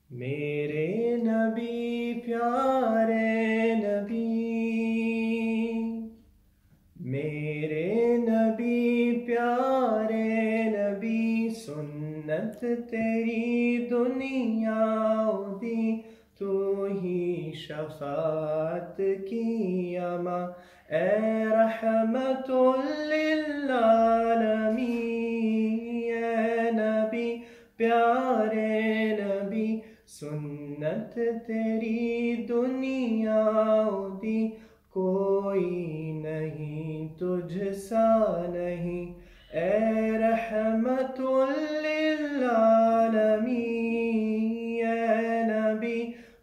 میرے نبی پیارے نبی، میرے نبی پیارے نبی، سنت تیری دنیا دی، تو ہی شفاعت کی اما، اے رحمت للعالمین، اے نبی پیارے نبی، سنت تیری دنیا دی، کوئی نہیں تجھ سا نہیں، اے رحمت للعالمین، اے نبی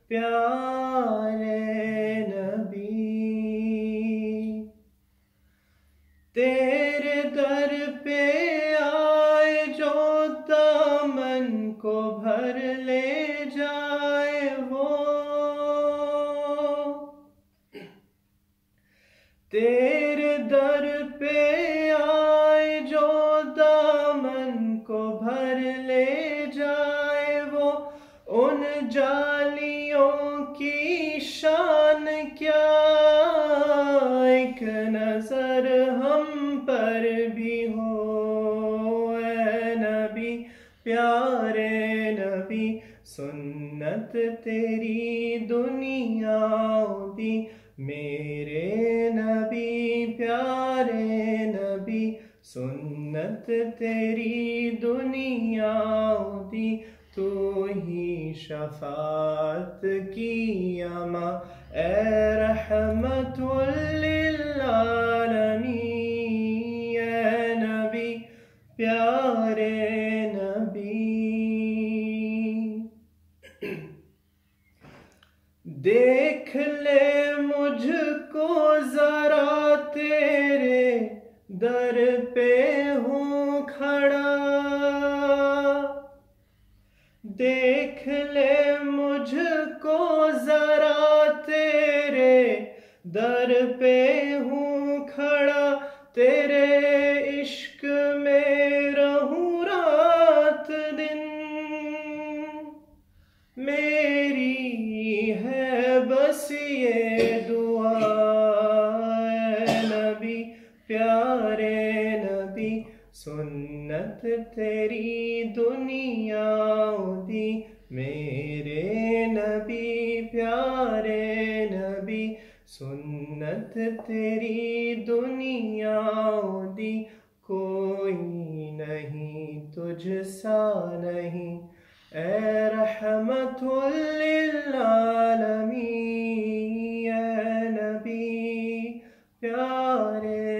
پیارے نبی۔ تیرے در پہ آئے جو دامن کو بھر لے جائے وہ، تیرے در پہ آئے جو دامن کو بھر لے جائے وہ، ان جالیوں کی شان کیا، ایک نظر ہم پر بھی ہو، اے نبی پیارے نبی، سنت تیری دنیا دی، میرے نبی پیارے نبی، سنت تیری دنیا دی، تو ہی شفاعت کی اما، اے رحمت للعالمین، اے نبی پیارے نبی۔ دیکھ لے مجھ کو ذرا، تیرے در پہ ہوں کھڑا، دیکھ لے مجھ کو ذرا، تیرے در پہ ہوں کھڑا، تیرے عشق میں رہوں رات دن، میری ہے بس یہ دعا، اے نبی پیارے نبی، سنت تیری دنیا دی، میرے نبی پیارے نبی، سنت تیری دنیا دی، کوئی نہیں تجھ سا نہیں، اے رحمت للعالمین، اے نبی پیارے